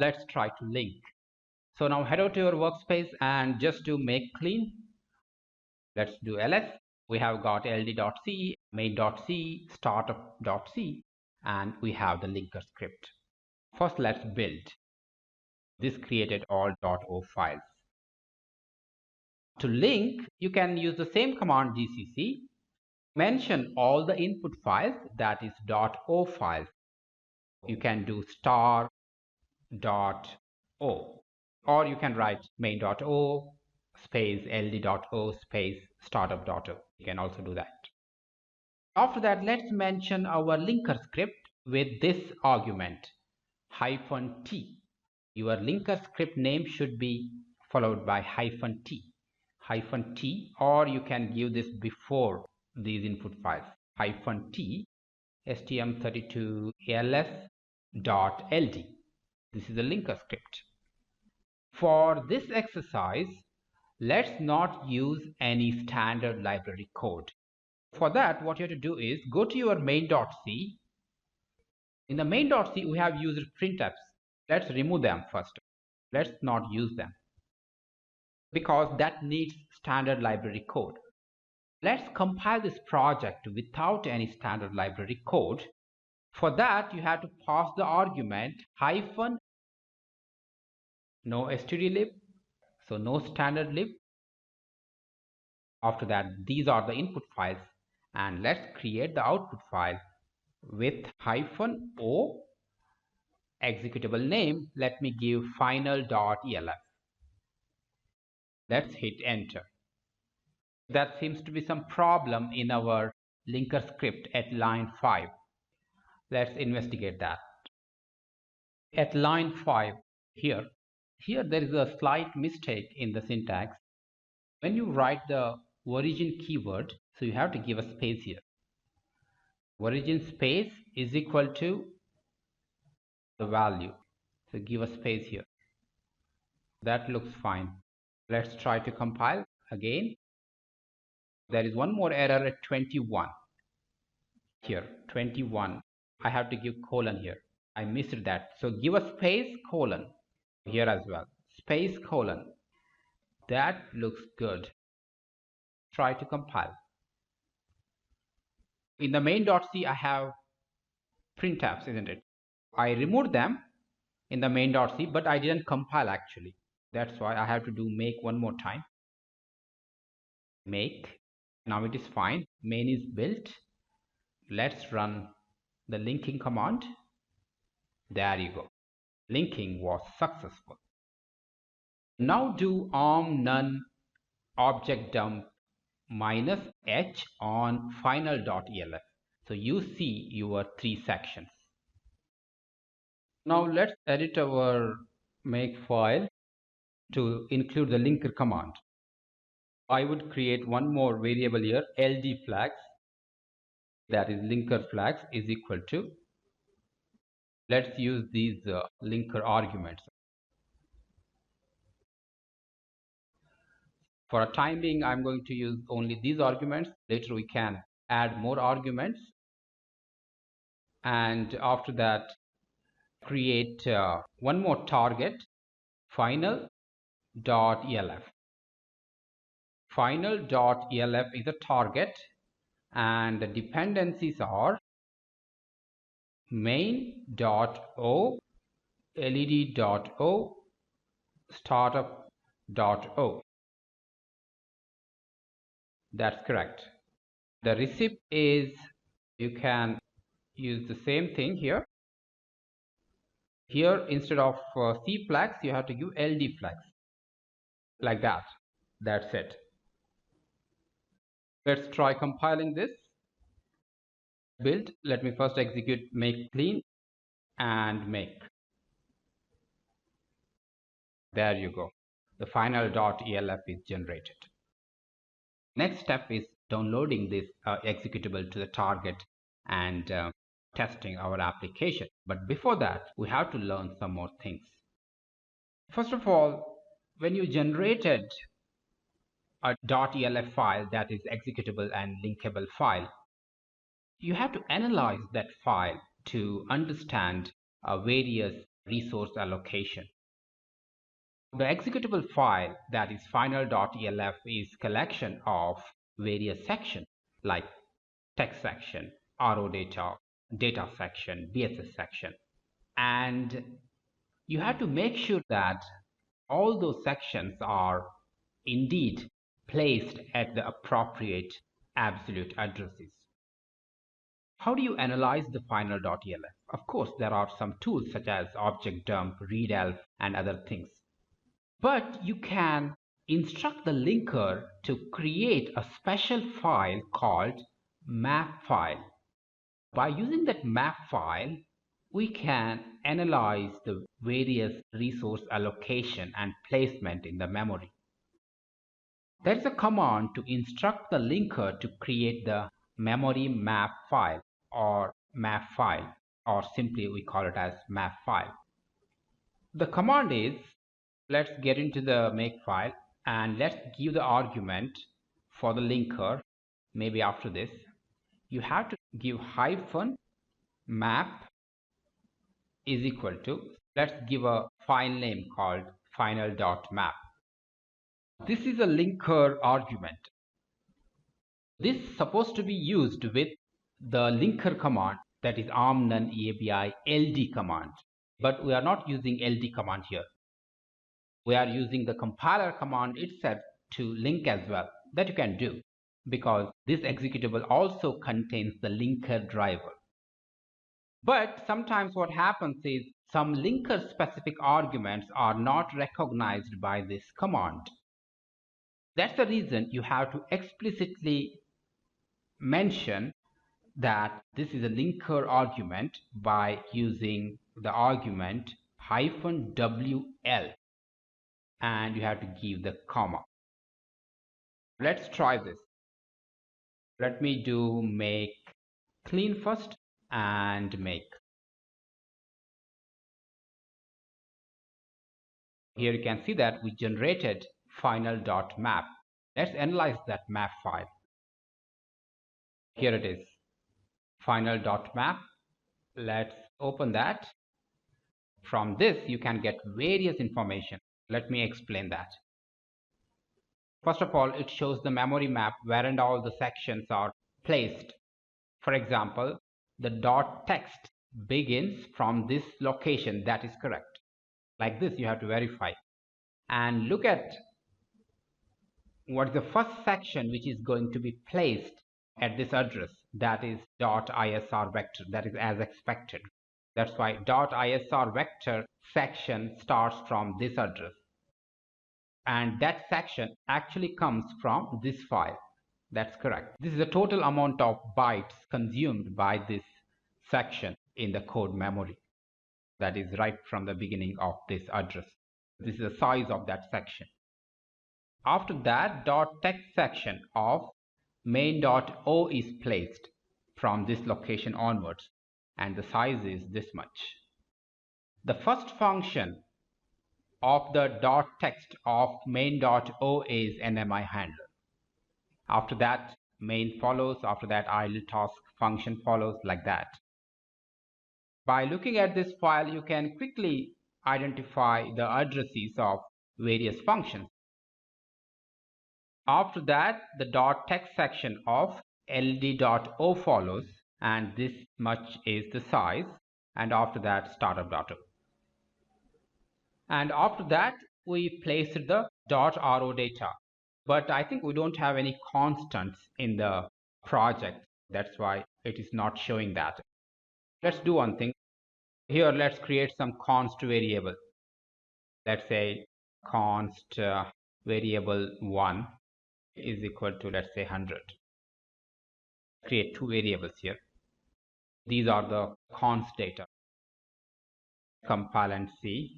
Let's try to link. So now head over to your workspace and just do make clean. Let's do ls. We have got ld.c, main.c, startup.c, and we have the linker script. First, let's build. This created all .o files. To link, you can use the same command gcc. Mention all the input files, that is .o files. You can do star.o, or you can write main.o space ld.o space startup.o. You can also do that. After that, let's mention our linker script with this argument -t. Your linker script name should be followed by -t, or you can give this before these input files, -t stm32ls.ld. This is a linker script. For this exercise, let's not use any standard library code. For that, what you have to do is go to your main.c. In the main.c, we have used printfs. Let's remove them first. Let's not use them because that needs standard library code. Let's compile this project without any standard library code. For that, you have to pass the argument hyphen no stdlib, so no standard lib. After that, these are the input files, and let's create the output file with -o executable name. Let me give final.elf. Let's hit enter. That seems to be some problem in our linker script at line 5. Let's investigate that. At line 5 here there is a slight mistake in the syntax. When you write the origin keyword, so you have to give a space here. Origin space is equal to the value, so give a space here. That looks fine. Let's try to compile again. There is one more error at 21 here. 21, I have to give colon here. I missed that, so give a space colon here as well, space colon. That looks good. Try to compile. In the main.c, I have printfs, isn't it? I removed them in the main.c, but I didn't compile actually. That's why I have to do make one more time. Make. Now it is fine. Main is built. Let's run the linking command. There you go. Linking was successful. Now do arm none object dump -h on final.elf. So you see your 3 sections. Now let's edit our make file to include the linker command. I would create one more variable here, ld flags, that is linker flags is equal to, let's use these linker arguments. For a time being, I'm going to use only these arguments. Later we can add more arguments, and after that create one more target, final.elf. Final.elf is a target, and the dependencies are main.o, led.o, startup.o. That's correct. The receipt is, you can use the same thing here. Here instead of C flags, you have to give LD flags like that. That's it. Let's try compiling this. Build. Let me first execute make clean and make. There you go. The final.elf is generated. Next step is downloading this executable to the target and testing our application. But before that, we have to learn some more things. First of all, when you generated a .elf file, that is executable and linkable file, you have to analyze that file to understand various resource allocation. The executable file, that is final.elf, is collection of various sections like text section, RO data, data section, BSS section. And you have to make sure that all those sections are indeed placed at the appropriate absolute addresses. How do you analyze the final.elf? Of course, there are some tools such as object dump, readelf, and other things. But you can instruct the linker to create a special file called map file. By using that map file, we can analyze the various resource allocation and placement in the memory. There is a command to instruct the linker to create the memory map file or map file, or simply we call it as map file. The command is, let's get into the makefile and let's give the argument for the linker. Maybe after this, you have to give hyphen map is equal to, let's give a file name called final.map. This is a linker argument. This is supposed to be used with the linker command, that is arm_none abi ld command. But we are not using ld command here. We are using the compiler command itself to link as well. That you can do because this executable also contains the linker driver. But sometimes what happens is some linker specific arguments are not recognized by this command. That's the reason you have to explicitly mention that this is a linker argument by using the argument -wl, and you have to give the comma. Let's try this. Let me do make clean first and make. Here you can see that we generated final.map. Let's analyze that map file. Here it is, final.map. Let's open that. From this, you can get various information. Let me explain that. First of all, it shows the memory map wherein all the sections are placed. For example, the .text begins from this location. That is correct. Like this, you have to verify. And look at what's the first section which is going to be placed at this address. That is .isr vector. That is as expected. That's why .isr vector section starts from this address. And that section actually comes from this file. That's correct. This is the total amount of bytes consumed by this section in the code memory. That is right from the beginning of this address. This is the size of that section. After that, .text section of main.o is placed from this location onwards, and the size is this much. The first function of the .text of main.o is NMI handler. After that, main follows. After that, idle task function follows, like that. By looking at this file, you can quickly identify the addresses of various functions. After that, the .text section of ld.o follows, and this much is the size. And after that, startup.o. And after that, we placed the .ro data. But I think we don't have any constants in the project. That's why it is not showing that. Let's do one thing. Here, let's create some const variable. Let's say const variable 1 is equal to, let's say, 100. Create two variables here. These are the const data. Compile and see.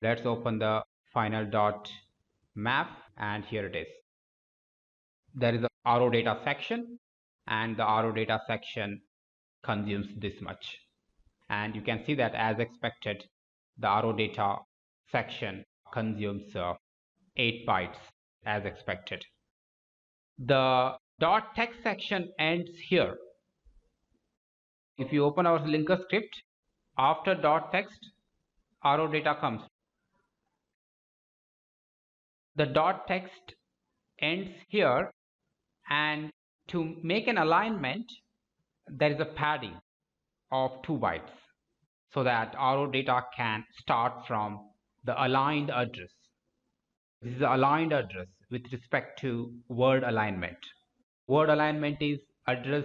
Let's open the final.map, and here it is. There is a RO data section, and the RO data section consumes this much. And you can see that as expected, the RO data section consumes 8 bytes as expected. The .text section ends here. If you open our linker script, after dot text, RO data comes. The dot text ends here, and to make an alignment, there is a padding of 2 bytes so that RO data can start from the aligned address. This is the aligned address with respect to word alignment. Word alignment is address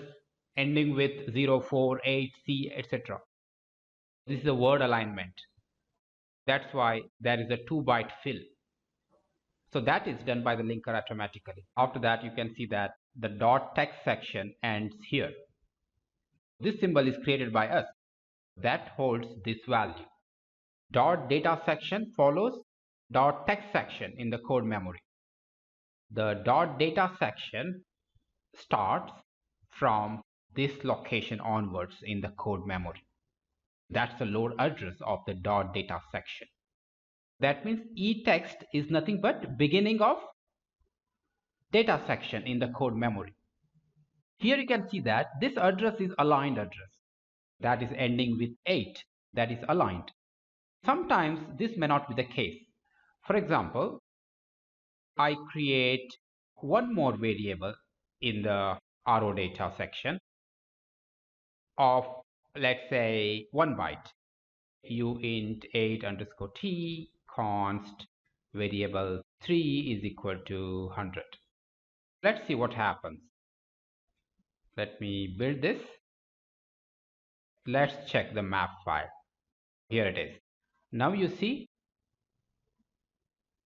ending with 048C, etc. This is a word alignment. That's why there is a 2-byte fill. So that is done by the linker automatically. After that, you can see that the dot text section ends here. This symbol is created by us. That holds this value. Dot data section follows dot text section in the code memory. The dot data section starts from this location onwards in the code memory. That's the load address of the dot data section. That means eText is nothing but beginning of data section in the code memory. Here you can see that this address is aligned address. That is ending with 8. That is aligned. Sometimes this may not be the case. For example, I create one more variable in the RO data section of, let's say, 1 byte. uint 8 underscore t const variable 3 is equal to 100. Let's see what happens. Let me build this. Let's check the map file. Here it is. Now you see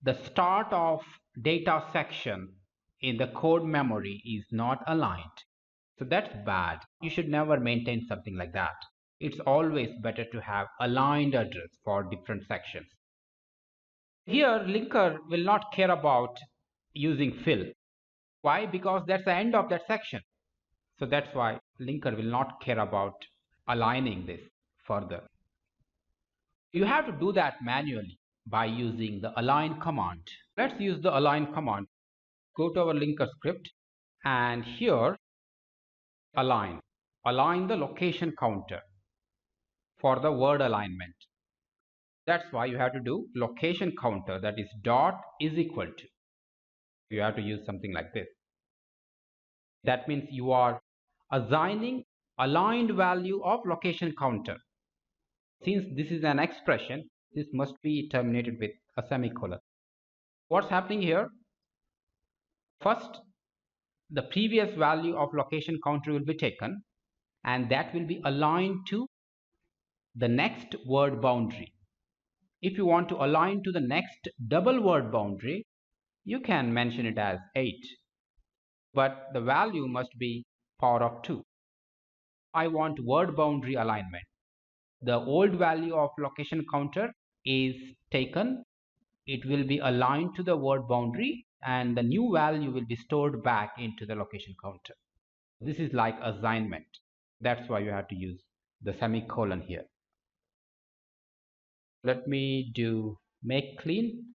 the start of data section in the code memory is not aligned. So that's bad. You should never maintain something like that. It's always better to have aligned address for different sections. Here, linker will not care about using fill. Why? Because that's the end of that section. So that's why linker will not care about aligning this further. You have to do that manually by using the align command. Let's use the align command. Go to our linker script, and here align the location counter for the word alignment. That's why you have to do location counter, that is dot is equal to. You have to use something like this. That means you are assigning aligned value of location counter. Since this is an expression, this must be terminated with a semicolon. What's happening here? First, the previous value of location counter will be taken, and that will be aligned to the next word boundary. If you want to align to the next double word boundary, you can mention it as 8. But the value must be power of 2. I want word boundary alignment. The old value of location counter is taken. It will be aligned to the word boundary, and the new value will be stored back into the location counter. This is like assignment. That's why you have to use the semicolon here. Let me do make clean,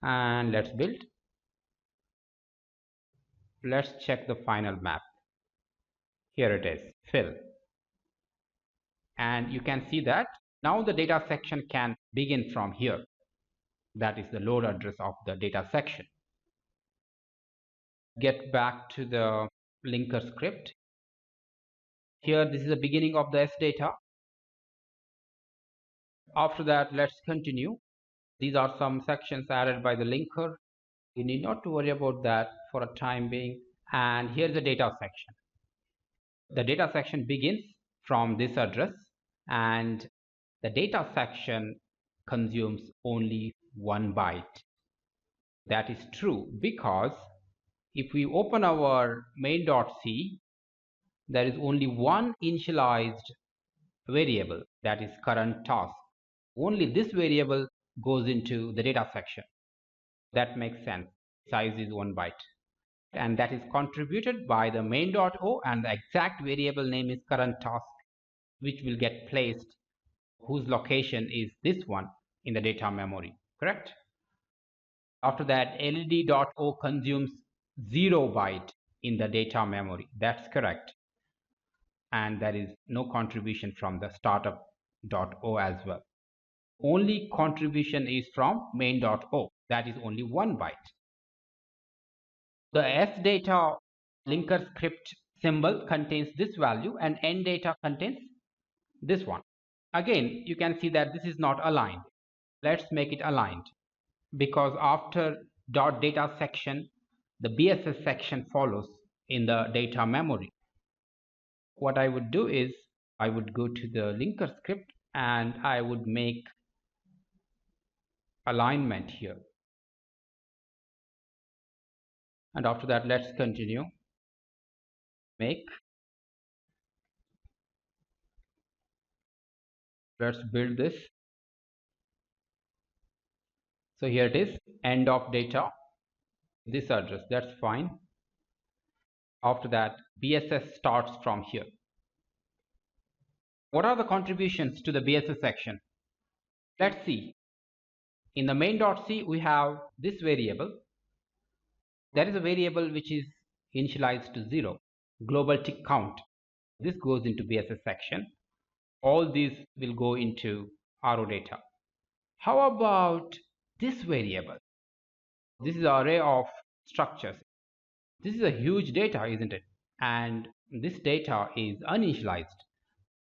and let's build. Let's check the final map. Here it is, fill. And you can see that now the data section can begin from here. That is the load address of the data section. Get back to the linker script. Here, this is the beginning of the S data. After that, let's continue. These are some sections added by the linker. You need not to worry about that for a time being. And here's the data section. The data section begins from this address, and the data section consumes only 1 byte. That is true because if we open our main.c, there is only one initialized variable, that is current task. Only this variable goes into the data section. That makes sense. Size is 1 byte. And that is contributed by the main.o, and the exact variable name is current task, which will get placed, whose location is this one in the data memory, correct? After that, led.o consumes 0 byte in the data memory. That's correct. and there is no contribution from the startup.o as well. Only contribution is from main.o, that is only 1 byte. The sdata linker script symbol contains this value and ndata contains this one. Again, you can see that this is not aligned. Let's make it aligned, because after .data section, the BSS section follows in the data memory. What I would do is I would go to the linker script and I would make alignment here. And after that, let's continue. Let's build this. So here it is, end of data, this address, that's fine. After that, BSS starts from here. What are the contributions to the BSS section? Let's see. In the main.c, we have this variable. There is a variable which is initialized to 0, global tick count. This goes into BSS section. All these will go into RO data. How about this variable? This is an array of structures. This is a huge data, isn't it? And this data is uninitialized.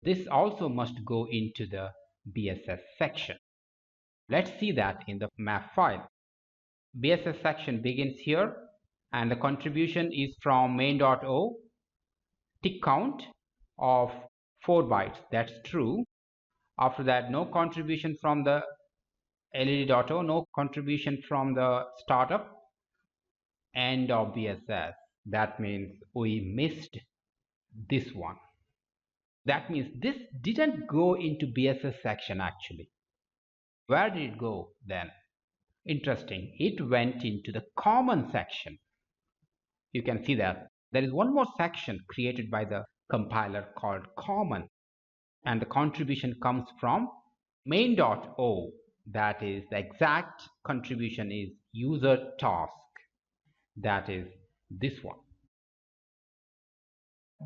This also must go into the BSS section. Let's see that in the map file. BSS section begins here, and the contribution is from main.o, tick count of 4 bytes. That's true. After that, no contribution from the led.o, no contribution from the startup, end of BSS. That means we missed this one. That means this didn't go into BSS section actually. Where did it go then? Interesting. It went into the common section. You can see that there is one more section created by the compiler called common, and the contribution comes from main.o. That is, the exact contribution is user task. That is this one.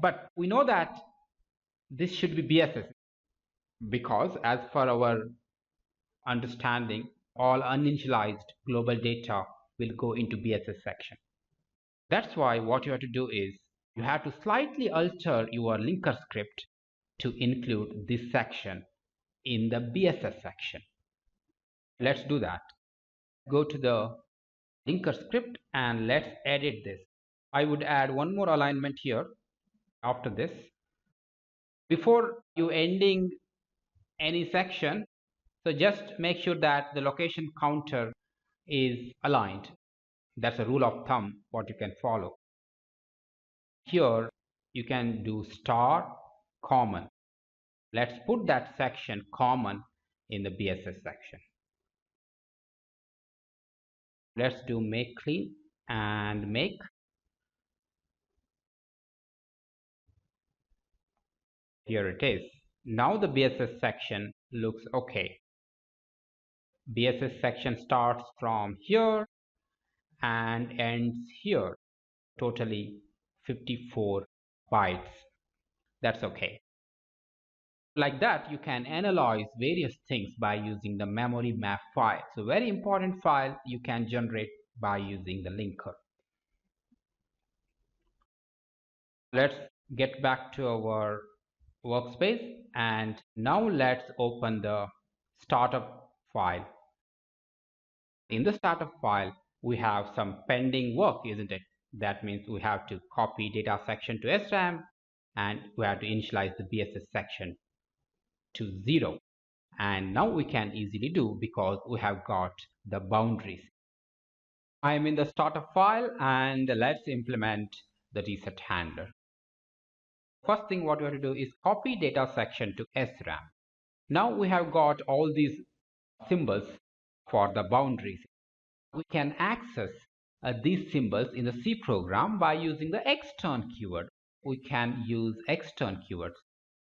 But we know that this should be BSS, because as per our understanding, all uninitialized global data will go into BSS section. That's why what you have to do is you have to slightly alter your linker script to include this section in the BSS section. Let's do that. Go to the linker script and let's edit this. I would add one more alignment here after this. Before you ending any section, so just make sure that the location counter is aligned. That's a rule of thumb what you can follow. Here you can do star common. Let's put that section common in the BSS section. Let's do make clean and make. Here it is. Now the BSS section looks okay. BSS section starts from here and ends here, totally 54 bytes. That's okay. Like that, you can analyze various things by using the memory map file. So very important file you can generate by using the linker. Let's get back to our workspace, and now let's open the startup file. In the startup file, we have some pending work, isn't it? That means we have to copy data section to SRAM, and we have to initialize the BSS section to 0. And now we can easily do, because we have got the boundaries. I am in the startup file, and let's implement the reset handler. First thing what we have to do is copy data section to SRAM. Now we have got all these symbols for the boundaries. We can access these symbols in the C program by using the extern keyword. We can use extern keywords.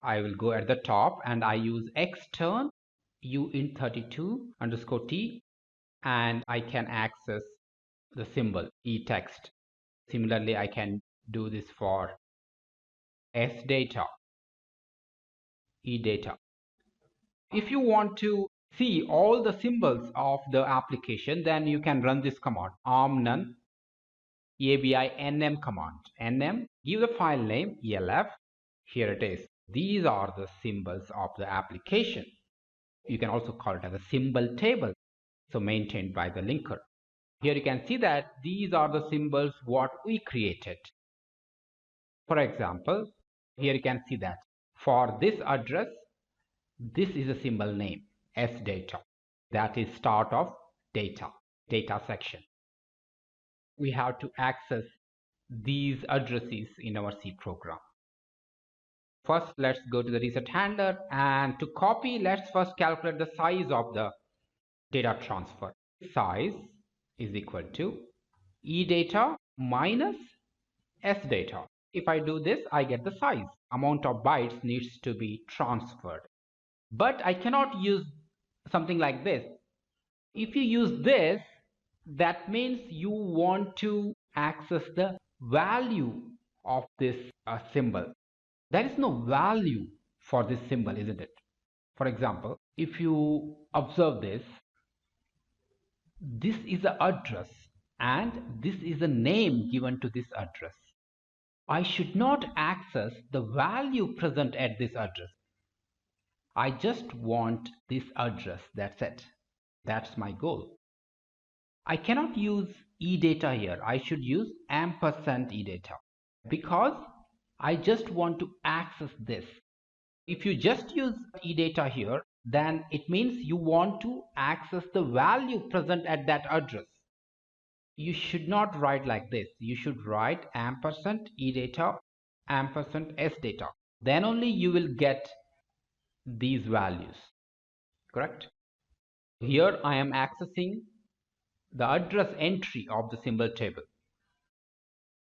I will go at the top and I use extern uint32_t, and I can access the symbol eText. Similarly, I can do this for sdata. edata. If you want to see all the symbols of the application, then you can run this command, none abi nm command. Nm, give the file name elf. Here it is. These are the symbols of the application. You can also call it as a symbol table, so maintained by the linker. Here you can see that these are the symbols what we created. For example, here you can see that for this address, this is a symbol name, sdata. That is start of data section. We have to access these addresses in our C program. First, let's go to the reset handler, and to copy, let's first calculate the size of the data transfer. Size is equal to edata minus sdata. If I do this, I get the size. Amount of bytes needs to be transferred. But I cannot use something like this. If you use this, that means you want to access the value of this symbol. There is no value for this symbol, isn't it? For example, if you observe this is the address and this is the name given to this address. I should not access the value present at this address. I just want this address, that's it. That's my goal. I cannot use edata here. I should use ampersand edata because I just want to access this. If you just use edata here, then it means you want to access the value present at that address. You should not write like this. You should write ampersand edata ampersand sdata. Then only you will get these values, correct? Here I am accessing the address entry of the symbol table.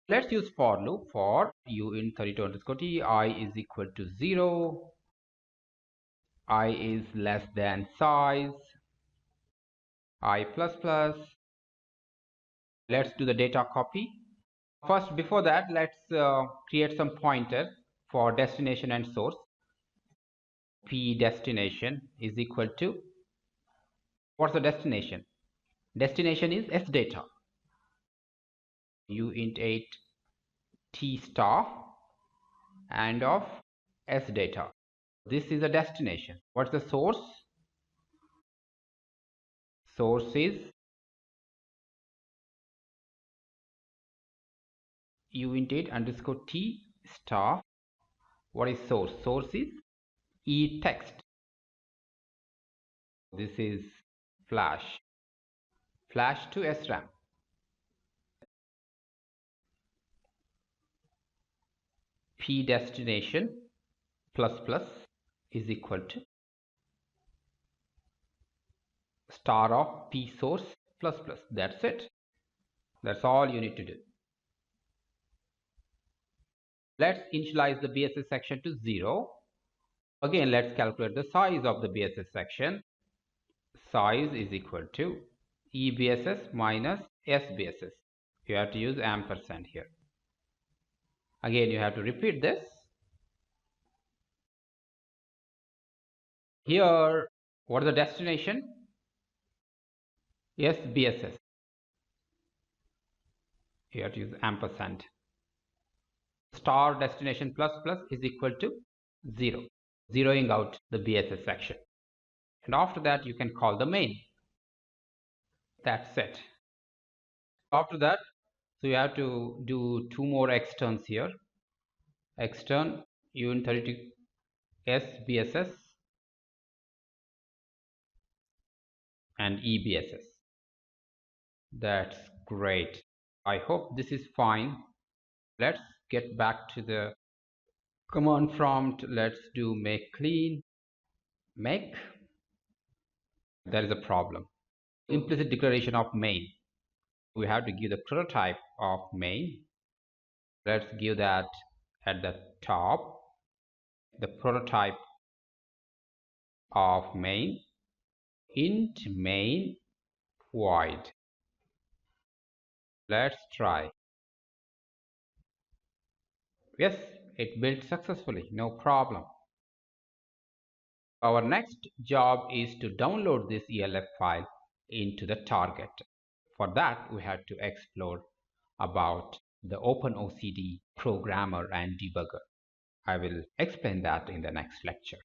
Let's use for loop. For u in 32 underscore t, I is equal to 0, I is less than size, I plus plus. Let's do the data copy. First, before that, let's create some pointers for destination and source. P destination is equal to, what's the destination? Destination is S data. U int 8 T star and of S data. This is a destination. What's the source? Source is U int 8 underscore T star. What is source? Source is E text. This is flash. Flash to SRAM. P destination plus plus is equal to star of P source plus plus. That's it. That's all you need to do. Let's initialize the BSS section to 0. Again, let's calculate the size of the BSS section. Size is equal to EBSS minus SBSS. You have to use ampersand here. Again, you have to repeat this. Here, what is the destination? SBSS. You have to use ampersand. Star destination plus plus is equal to 0. Zeroing out the BSS section. And after that, you can call the main. That's it. After that, so you have to do two more externs here. Extern UN32 SBSS and EBSS. That's great. I hope this is fine. Let's get back to the command prompt. Let's do make clean. Make. There is a problem. Implicit declaration of main. We have to give the prototype of main. Let's give that at the top. The prototype of main int main void. Let's try. Yes, it built successfully, no problem. Our next job is to download this ELF file into the target. For that, we have to explore about the OpenOCD programmer and debugger. I will explain that in the next lecture.